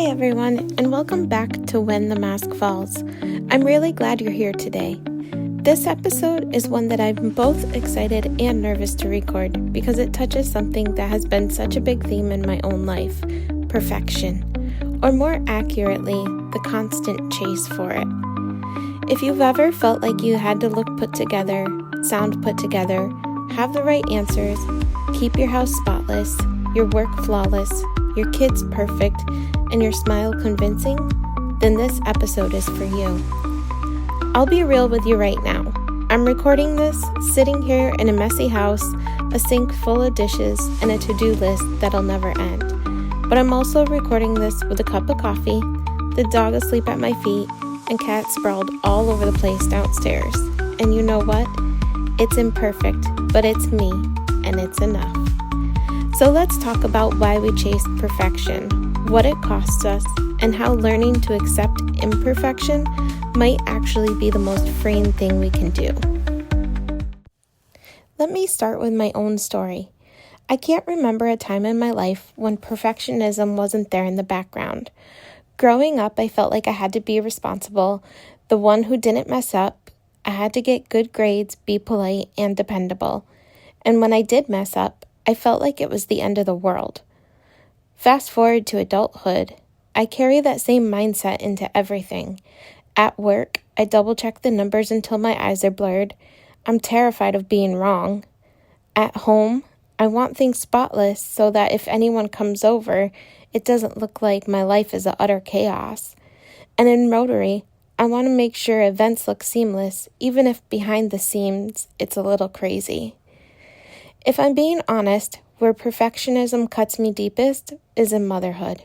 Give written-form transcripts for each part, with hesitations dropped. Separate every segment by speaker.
Speaker 1: Hi everyone, and welcome back to When the Mask Falls. I'm really glad you're here today. This episode is one that I'm both excited and nervous to record because it touches something that has been such a big theme in my own life, perfection, or more accurately, the constant chase for it. If you've ever felt like you had to look put together, sound put together, have the right answers, keep your house spotless, your work flawless, your kids perfect, and your smile convincing, then this episode is for you. I'll be real with you right now. I'm recording this sitting here in a messy house, a sink full of dishes, and a to-do list that'll never end. But I'm also recording this with a cup of coffee, the dog asleep at my feet, and cats sprawled all over the place downstairs. And you know what? It's imperfect, but it's me, and it's enough. So let's talk about why we chase perfection, what it costs us, and how learning to accept imperfection might actually be the most freeing thing we can do. Let me start with my own story. I can't remember a time in my life when perfectionism wasn't there in the background. Growing up, I felt like I had to be responsible, the one who didn't mess up. I had to get good grades, be polite, and dependable. And when I did mess up, I felt like it was the end of the world. Fast forward to adulthood, I carry that same mindset into everything. At work, I double-check the numbers until my eyes are blurred. I'm terrified of being wrong. At home, I want things spotless so that if anyone comes over, it doesn't look like my life is utter chaos. And in Rotary, I want to make sure events look seamless, even if behind the scenes it's a little crazy. If I'm being honest, where perfectionism cuts me deepest is in motherhood.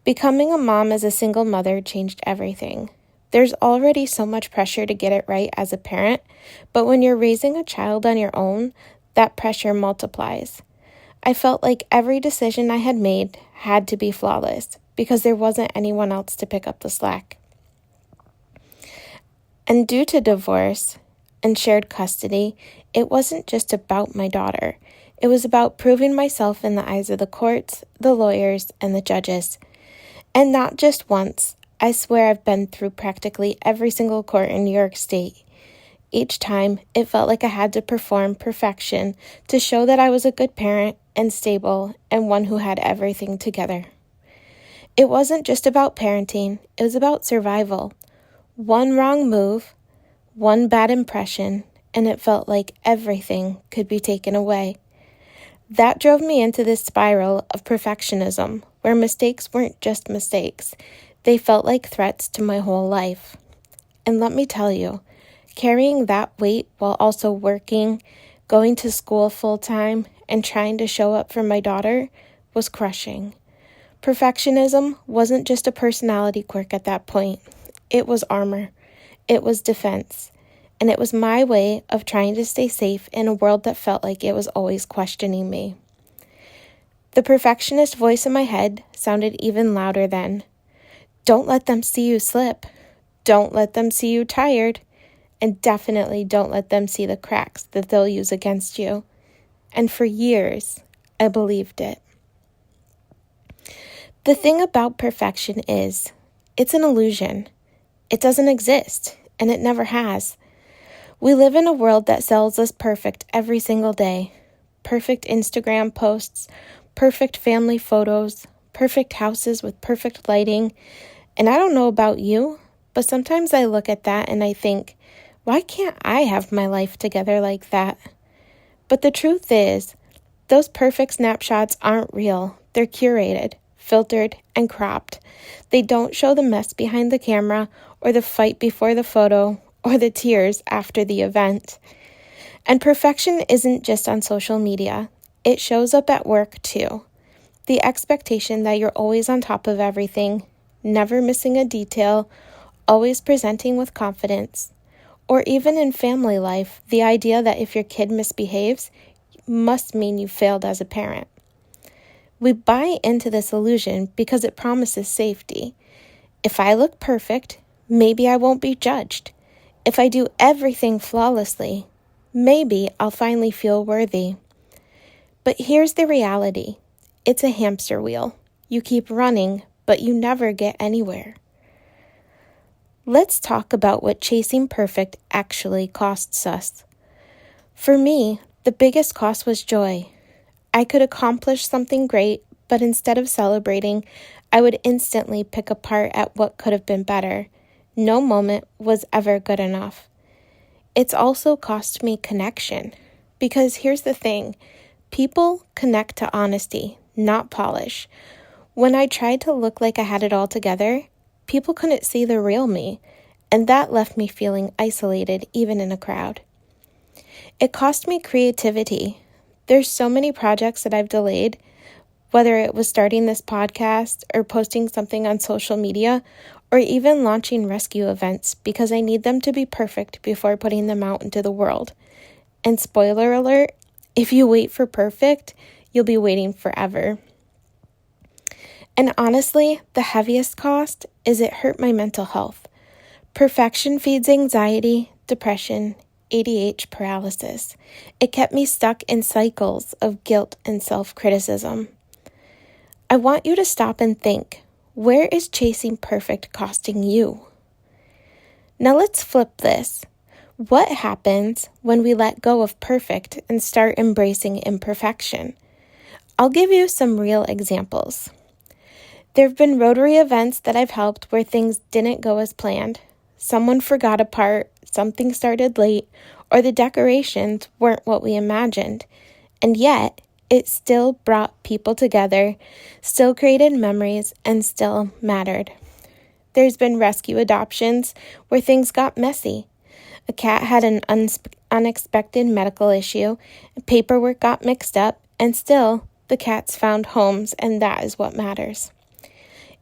Speaker 1: Becoming a mom as a single mother changed everything. There's already so much pressure to get it right as a parent, but when you're raising a child on your own, that pressure multiplies. I felt like every decision I had made had to be flawless because there wasn't anyone else to pick up the slack. And due to divorce and shared custody, it wasn't just about my daughter. It was about proving myself in the eyes of the courts, the lawyers, and the judges. And not just once. I swear I've been through practically every single court in New York State. Each time, it felt like I had to perform perfection to show that I was a good parent and stable and one who had everything together. It wasn't just about parenting, it was about survival. One wrong move, one bad impression, and it felt like everything could be taken away. That drove me into this spiral of perfectionism, where mistakes weren't just mistakes. They felt like threats to my whole life. And let me tell you, carrying that weight while also working, going to school full-time, and trying to show up for my daughter was crushing. Perfectionism wasn't just a personality quirk at that point. It was armor. It was defense. And it was my way of trying to stay safe in a world that felt like it was always questioning me. The perfectionist voice in my head sounded even louder then. Don't let them see you slip. Don't let them see you tired. And definitely don't let them see the cracks that they'll use against you. And for years, I believed it. The thing about perfection is, it's an illusion. It doesn't exist, and it never has. We live in a world that sells us perfect every single day. Perfect Instagram posts, perfect family photos, perfect houses with perfect lighting. And I don't know about you, but sometimes I look at that and I think, why can't I have my life together like that? But the truth is, those perfect snapshots aren't real. They're curated, filtered, and cropped. They don't show the mess behind the camera or the fight before the photo or the tears after the event. And perfection isn't just on social media. It shows up at work too. The expectation that you're always on top of everything, never missing a detail, always presenting with confidence. Or even in family life, the idea that if your kid misbehaves, must mean you failed as a parent. We buy into this illusion because it promises safety. If I look perfect, maybe I won't be judged. If I do everything flawlessly, maybe I'll finally feel worthy. But here's the reality. It's a hamster wheel. You keep running, but you never get anywhere. Let's talk about what chasing perfect actually costs us. For me, the biggest cost was joy. I could accomplish something great, but instead of celebrating, I would instantly pick apart at what could have been better. No moment was ever good enough. It's also cost me connection. Because here's the thing, people connect to honesty, not polish. When I tried to look like I had it all together, people couldn't see the real me, and that left me feeling isolated even in a crowd. It cost me creativity. There's so many projects that I've delayed, whether it was starting this podcast or posting something on social media or even launching rescue events because I need them to be perfect before putting them out into the world. And spoiler alert, if you wait for perfect, you'll be waiting forever. And honestly, the heaviest cost is it hurt my mental health. Perfection feeds anxiety, depression, ADHD paralysis. It kept me stuck in cycles of guilt and self-criticism. I want you to stop and think, where is chasing perfect costing you? Now let's flip this. What happens when we let go of perfect and start embracing imperfection? I'll give you some real examples. There have been Rotary events that I've helped where things didn't go as planned. Someone forgot a part, something started late, or the decorations weren't what we imagined. And yet, it still brought people together, still created memories, and still mattered. There's been rescue adoptions where things got messy. A cat had an unexpected medical issue, paperwork got mixed up, and still, the cats found homes, and that is what matters.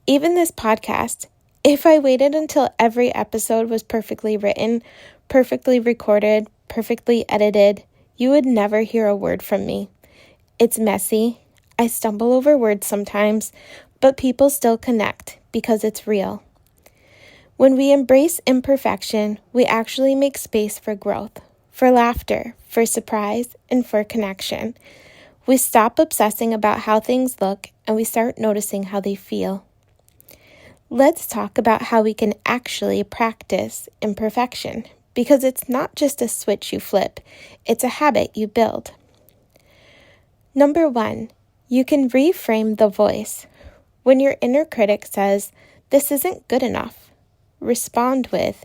Speaker 1: Even this podcast, if I waited until every episode was perfectly written, perfectly recorded, perfectly edited, you would never hear a word from me. It's messy. I stumble over words sometimes, but people still connect because it's real. When we embrace imperfection, we actually make space for growth, for laughter, for surprise, and for connection. We stop obsessing about how things look and we start noticing how they feel. Let's talk about how we can actually practice imperfection, because it's not just a switch you flip, it's a habit you build. Number 1, you can reframe the voice. When your inner critic says, "This isn't good enough," respond with,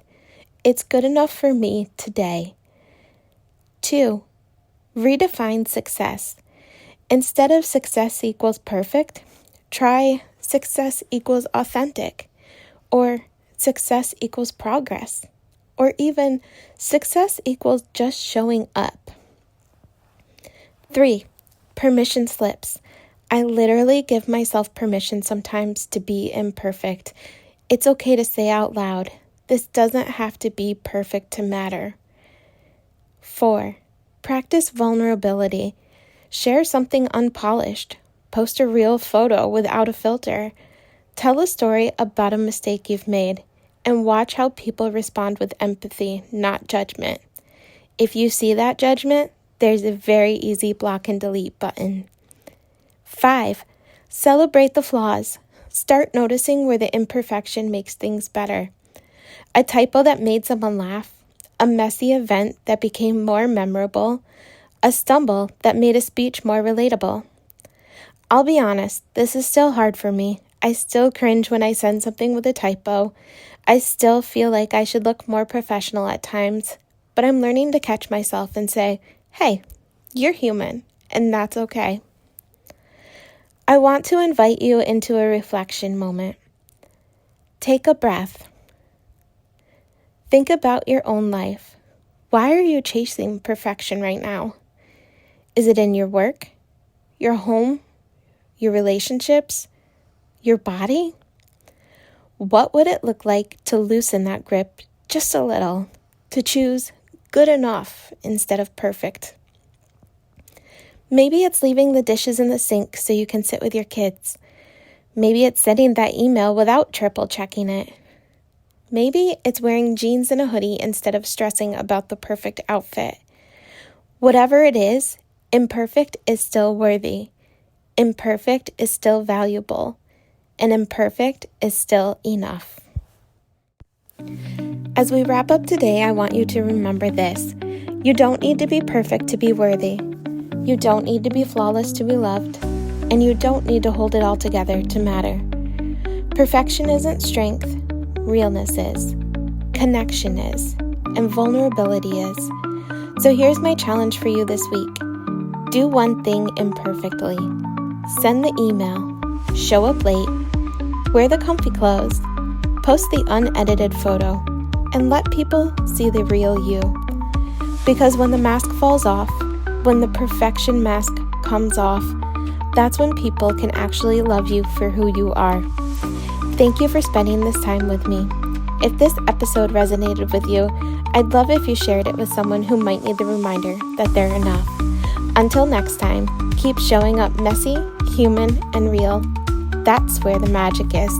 Speaker 1: "It's good enough for me today." 2, redefine success. Instead of success equals perfect, try success equals authentic, or success equals progress, or even success equals just showing up. 3, permission slips. I literally give myself permission sometimes to be imperfect. It's okay to say out loud, "This doesn't have to be perfect to matter." 4, practice vulnerability. Share something unpolished. Post a real photo without a filter. Tell a story about a mistake you've made and watch how people respond with empathy, not judgment. If you see that judgment, there's a very easy block and delete button. 5, celebrate the flaws. Start noticing where the imperfection makes things better. A typo that made someone laugh, a messy event that became more memorable, a stumble that made a speech more relatable. I'll be honest, this is still hard for me. I still cringe when I send something with a typo. I still feel like I should look more professional at times, but I'm learning to catch myself and say, "Hey, you're human, and that's okay." I want to invite you into a reflection moment. Take a breath. Think about your own life. Why are you chasing perfection right now? Is it in your work, your home, your relationships, your body? What would it look like to loosen that grip just a little, to choose good enough instead of perfect? Maybe it's leaving the dishes in the sink so you can sit with your kids. Maybe it's sending that email without triple checking it. Maybe it's wearing jeans and a hoodie instead of stressing about the perfect outfit. Whatever it is, imperfect is still worthy. Imperfect is still valuable. and imperfect is still enough. As we wrap up today, I want you to remember this. You don't need to be perfect to be worthy. You don't need to be flawless to be loved. And you don't need to hold it all together to matter. Perfection isn't strength. Realness is. Connection is. And vulnerability is. So here's my challenge for you this week. Do one thing imperfectly. Send the email. Show up late. Wear the comfy clothes. Post the unedited photo. And let people see the real you. Because when the mask falls off, when the perfection mask comes off, that's when people can actually love you for who you are. Thank you for spending this time with me. If this episode resonated with you, I'd love if you shared it with someone who might need the reminder that they're enough. Until next time, keep showing up messy, human, and real. That's where the magic is.